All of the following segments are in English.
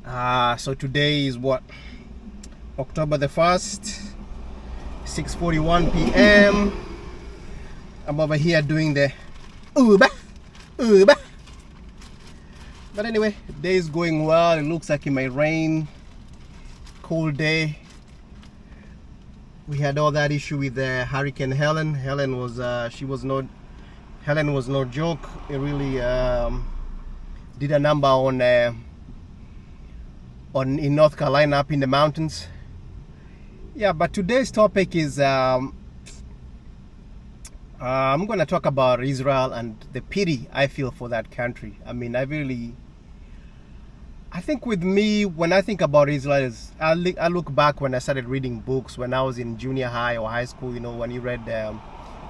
So today is what? October the 1st, 6:41 p.m. I'm over here doing the Uber. But anyway, day is going well. It looks like it might rain. Cold day. We had all that issue with Hurricane Helen. Helen was no joke. It really did a number on in North Carolina, up in the mountains. Yeah, but today's topic is I'm going to talk about Israel and the pity I feel for that country. I mean, I think with me, when I think about Israel, I look back when I started reading books when I was in junior high or high school. You know, when you read,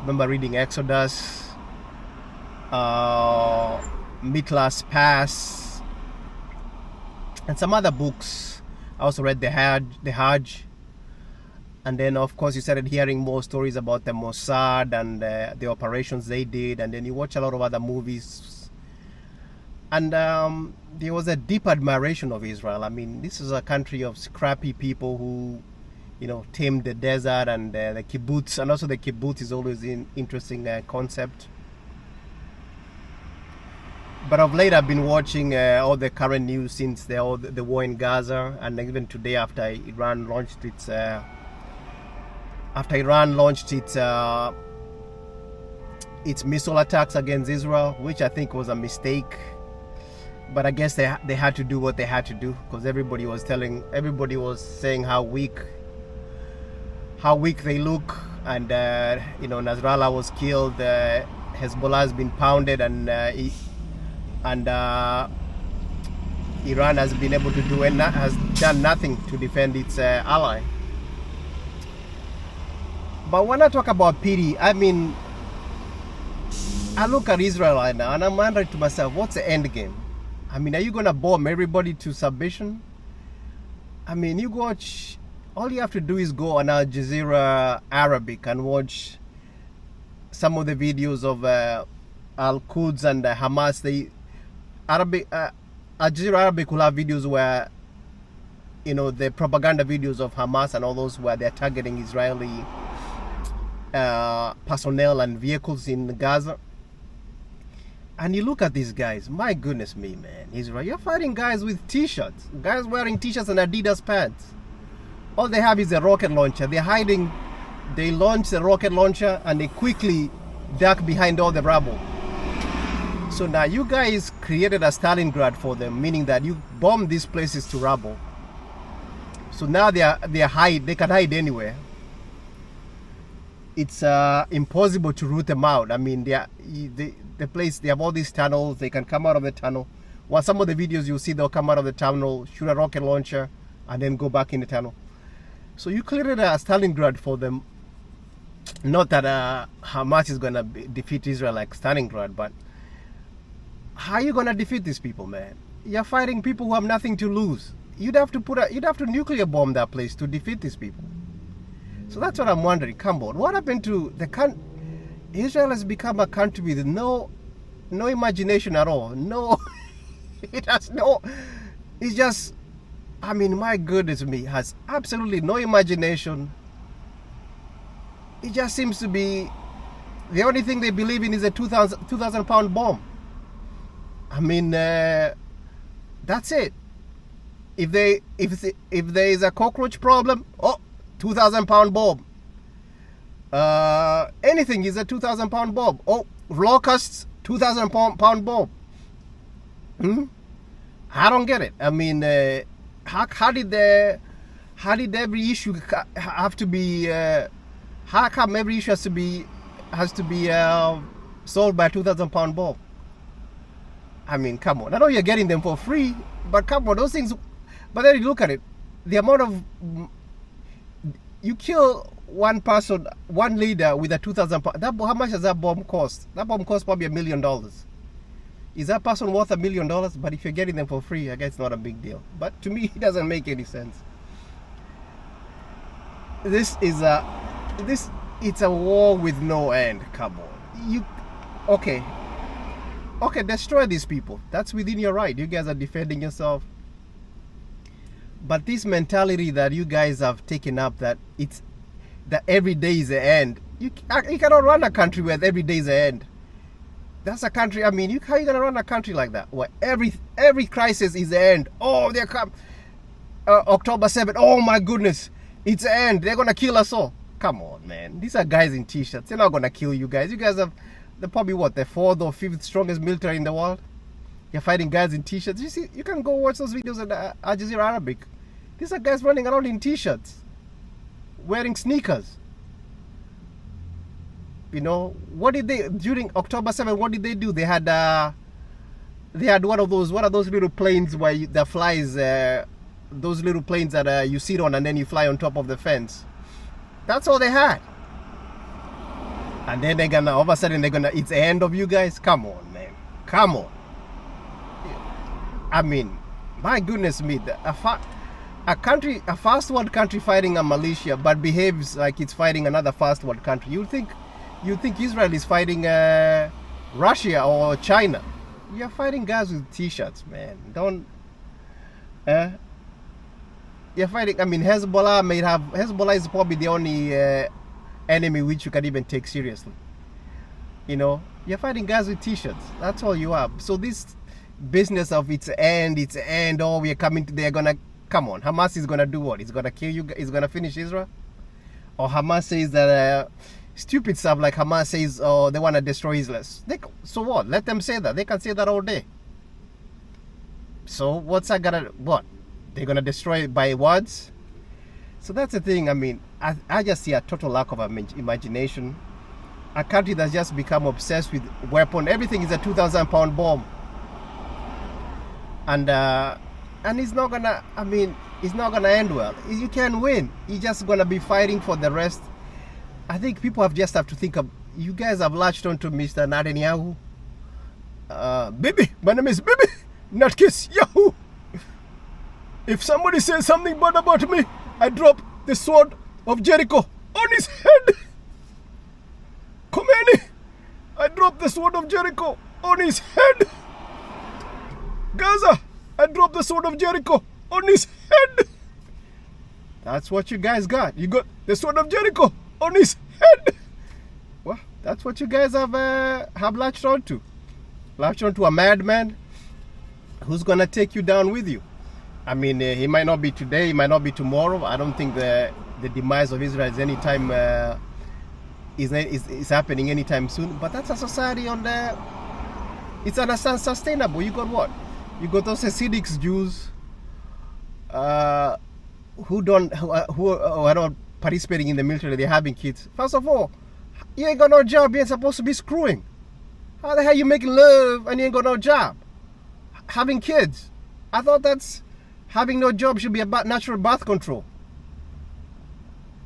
remember reading Exodus, Mitlas Pass, and some other books. I also read the Hajj. And then, of course, you started hearing more stories about the Mossad and the operations they did. And then you watch a lot of other movies. And there was a deep admiration of Israel. I mean, this is a country of scrappy people who, you know, tamed the desert and the kibbutz. And also the kibbutz is always an interesting concept. But of late, I've been watching all the current news since the war in Gaza. And even today, after Iran launched its missile attacks against Israel, which I think was a mistake. But I guess they had to do what they had to do, because everybody was saying how weak they look, and you know, Nasrallah was killed, Hezbollah has been pounded, and Iran has been able to has done nothing to defend its ally. But when I talk about pity, I mean, I look at Israel right now and I'm wondering to myself, what's the end game? I mean, are you going to bomb everybody to submission? I mean, all you have to do is go on Al Jazeera Arabic and watch some of the videos of Al-Quds and Hamas. Al Jazeera Arabic will have videos where, you know, the propaganda videos of Hamas and all those where they're targeting Israeli personnel and vehicles in Gaza. And you look at these guys, my goodness me, man, Israel, you're fighting guys with t-shirts, guys wearing t-shirts and Adidas pants. All they have is a rocket launcher. They launch the rocket launcher and they quickly duck behind all the rubble. So now you guys created a Stalingrad for them, meaning that you bomb these places to rubble. So now they can hide anywhere. It's impossible to root them out. I mean, the place, they have all these tunnels. They can come out of the tunnel. Well, some of the videos you'll see, they'll come out of the tunnel, shoot a rocket launcher, and then go back in the tunnel. So you created a Stalingrad for them. Not that Hamas is going to defeat Israel like Stalingrad, but how are you going to defeat these people, man? You're fighting people who have nothing to lose. You'd have to nuclear bomb that place to defeat these people. So that's what I'm wondering. Come on, what happened to Israel has become a country with no imagination at all. No, it has no. It's just, I mean, my goodness me, has absolutely no imagination. It just seems to be the only thing they believe in is a 2,000 pound bomb. I mean, that's it. If there is a cockroach problem, 2,000 pound bomb. Anything is a 2,000 pound bomb. Locusts, 2,000 pound bomb. I don't get it. I mean, how did every issue have to be? How come every issue has to be solved by a 2,000 pound bomb? I mean, come on. I know you're getting them for free, but come on, those things. But then you look at it, the amount of you kill one person, one leader with a 2,000 pound. How much does that bomb cost? That bomb costs probably $1 million. Is that person worth $1 million? But if you're getting them for free, I guess it's not a big deal. But to me, it doesn't make any sense. It's a war with no end. Come on, okay, destroy these people. That's within your right. You guys are defending yourself. But this mentality that you guys have taken up, that every day is the end. You cannot run a country where every day is the end. That's a country. I mean, how are you gonna run a country like that, where every crisis is the end? Oh, they come October 7th. Oh my goodness, it's the end. They're gonna kill us all. Come on, man. These are guys in t-shirts. They're not gonna kill you guys. You guys have they're probably what, the 4th or 5th strongest military in the world. You're fighting guys in t-shirts. You see, you can go watch those videos on Al Jazeera Arabic. These are guys running around in t-shirts, wearing sneakers. You know, what did they during October 7th? What did they do? They had one of those little planes where that flies, those little planes that you sit on and then you fly on top of the fence. That's all they had. And then they're gonna all of a sudden it's the end of you guys. Come on, man. Come on. I mean, my goodness me, a fast world country fighting a militia, but behaves like it's fighting another fast world country. You think Israel is fighting Russia or China? You're fighting guys with t-shirts, man. You're fighting. I mean, Hezbollah is probably the only enemy which you can even take seriously. You know, you're fighting guys with t-shirts. That's all you have. So this business of it's end. Oh, we're coming to. They're gonna come on. Hamas is gonna do what? It's gonna kill you. It's gonna finish Israel. Or Hamas says that stupid stuff like Hamas says, oh, they want to destroy Israel. So what? Let them say that. They can say that all day. So what's that gonna? What? They're gonna destroy it by words? So that's the thing. I mean, I just see a total lack of imagination. A country that's just become obsessed with weapon. Everything is a 2,000-pound bomb. And it's not gonna. I mean, it's not gonna end well. You can't win. You're just gonna be fighting for the rest. I think people have to think of. You guys have latched onto Mr. Netanyahu. Bibi, my name is Bibi, not Kiss Yahoo. If somebody says something bad about me, I drop the sword of Jericho on his head. Khomeini, I drop the sword of Jericho on his head. Gaza, I drop the sword of Jericho on his head. That's what you guys got. You got the sword of Jericho on his head. Well, that's what you guys have latched onto. Latched onto a madman who's gonna take you down with you. I mean, he might not be today, he might not be tomorrow. I don't think the demise of Israel is anytime is happening anytime soon. But that's a society it's unsustainable. You got what? You got those Hasidic Jews who are not participating in the military. They're having kids. First of all, you ain't got no job. You ain't supposed to be screwing. How the hell you making love and you ain't got no job? Having kids. I thought that's having no job should be about natural birth control.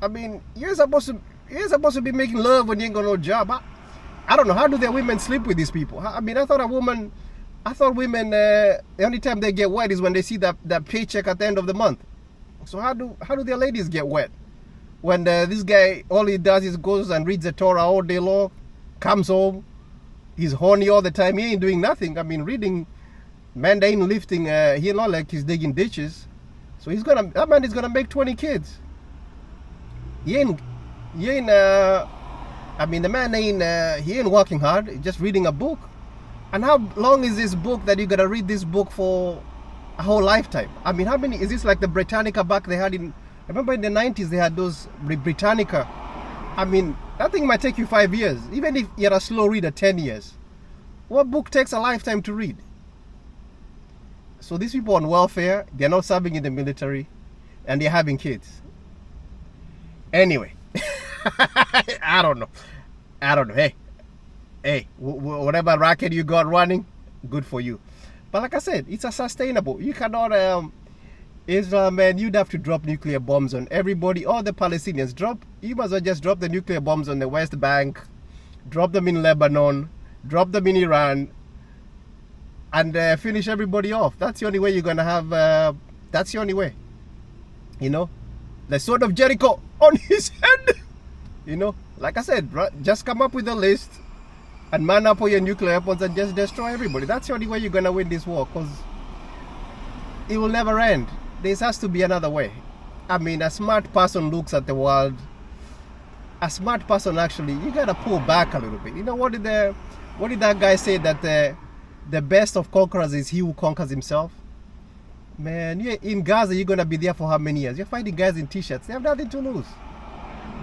I mean, you ain't supposed to be making love when you ain't got no job. I don't know, how do their women sleep with these people? I mean, I thought women the only time they get wet is when they see that paycheck at the end of the month. So how do their ladies get wet? When this guy, all he does is goes and reads the Torah all day long, comes home, he's horny all the time, he ain't doing nothing. I mean, reading, man, they ain't lifting, he not like he's digging ditches. So that man is gonna make 20 kids. The man he ain't working hard, he's just reading a book. And how long is this book that you gotta read this book for a whole lifetime? I mean, how many, is this like the Britannica back they had I remember in the 90s they had those Britannica. I mean, that thing might take you 5 years. Even if you're a slow reader, 10 years. What book takes a lifetime to read? So these people on welfare, they're not serving in the military, and they're having kids. Anyway, I don't know. Hey, whatever racket you got running, good for you. But like I said, it's a sustainable. You cannot, Israel, man, you'd have to drop nuclear bombs on everybody, all the Palestinians. You must as well just drop the nuclear bombs on the West Bank, drop them in Lebanon, drop them in Iran, and finish everybody off. That's the only way you're going to have, that's the only way. You know, the sword of Jericho on his head. You know, like I said, just come up with a list and man up all your nuclear weapons and just destroy everybody. That's the only way you're going to win this war, because it will never end. there has to be another way. I mean, a smart person looks at the world. A smart person, actually, you gotta pull back a little bit. You know, what did that guy say, that the best of conquerors is he who conquers himself? Man, in Gaza, you're gonna be there for how many years? You're fighting guys in t-shirts. They have nothing to lose.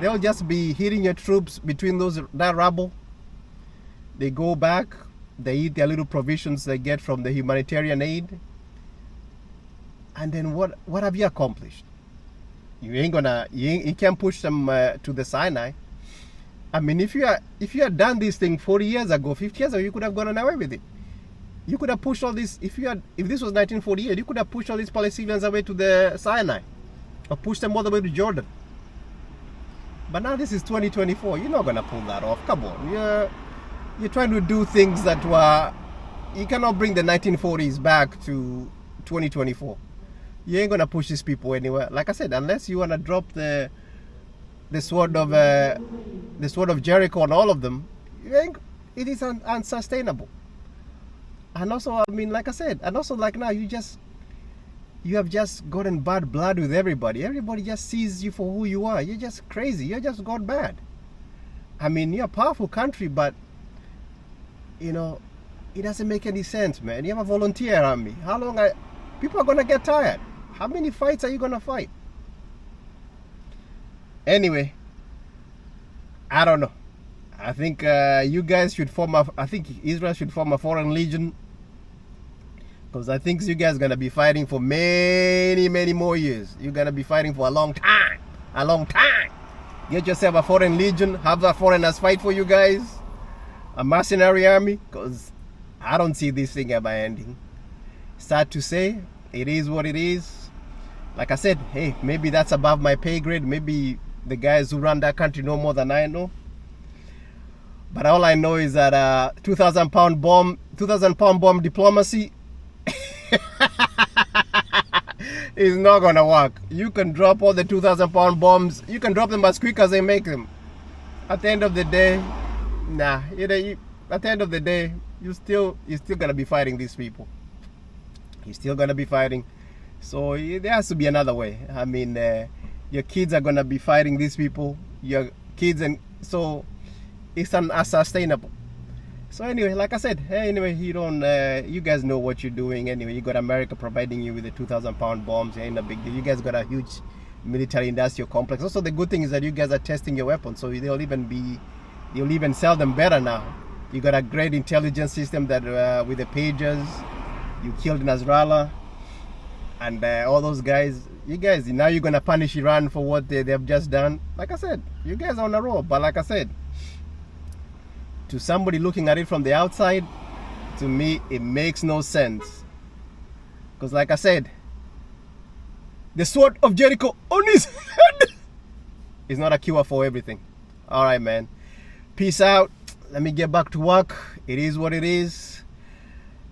They'll just be hitting your troops between that rubble. They go back, they eat their little provisions they get from the humanitarian aid. And then what have you accomplished? You can't push them to the Sinai. I mean, if you had done this thing 40 years ago, 50 years ago, you could have gone away with it. You could have pushed all this. If this was 1948, you could have pushed all these Palestinians away to the Sinai, or pushed them all the way to Jordan. But now this is 2024. You're not gonna pull that off. Come on, you're trying to do things that were. You cannot bring the 1940s back to 2024. You ain't gonna push these people anywhere. Like I said, unless you wanna drop the sword of Jericho on all of them, it is unsustainable. And also, I mean, like I said, and also like now you have just gotten bad blood with everybody. Everybody just sees you for who you are. You're just crazy. You're just got bad. I mean, you're a powerful country, but you know, it doesn't make any sense, man. You have a volunteer army. How long people are gonna get tired? How many fights are you gonna fight? Anyway, I don't know. I think you guys should I think Israel should form a foreign legion, because I think you guys are gonna be fighting for many, many more years. You're gonna be fighting for a long time. A long time. Get yourself a foreign legion. Have the foreigners fight for you guys. A mercenary army, because I don't see this thing ever ending. Sad to say, it is what it is. Like I said, hey, maybe that's above my pay grade. Maybe the guys who run that country know more than I know. But all I know is that 2,000 pound bomb diplomacy is not gonna work. You can drop all the 2,000 pound bombs. You can drop them as quick as they make them. At the end of the day, nah. At the end of the day, you're still gonna be fighting these people. You're still gonna be fighting. So there has to be another way. I mean, your kids are gonna be fighting these people. Your kids, and so it's unsustainable. So anyway, like I said, anyway, you guys know what you're doing. Anyway, you got America providing you with the 2,000 pound bombs. It ain't a big deal. You guys got a huge military industrial complex. Also, the good thing is that you guys are testing your weapons, so you'll even sell them better now. You got a great intelligence system that with the pagers you killed Nasrallah and all those guys. You guys, now you're gonna punish Iran for what they have just done. Like I said, you guys are on a roll. But like I said, to somebody looking at it from the outside, to me, it makes no sense. Because like I said, the sword of Jericho on his head is not a cure for everything. All right, man. Peace out. Let me get back to work. It is what it is.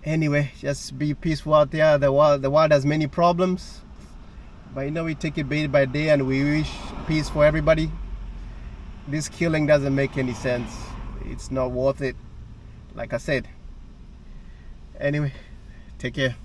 Anyway, just be peaceful out there. The world has many problems, but we take it day by day, and we wish peace for everybody. This killing doesn't make any sense. It's not worth it. Like I said. Anyway, take care.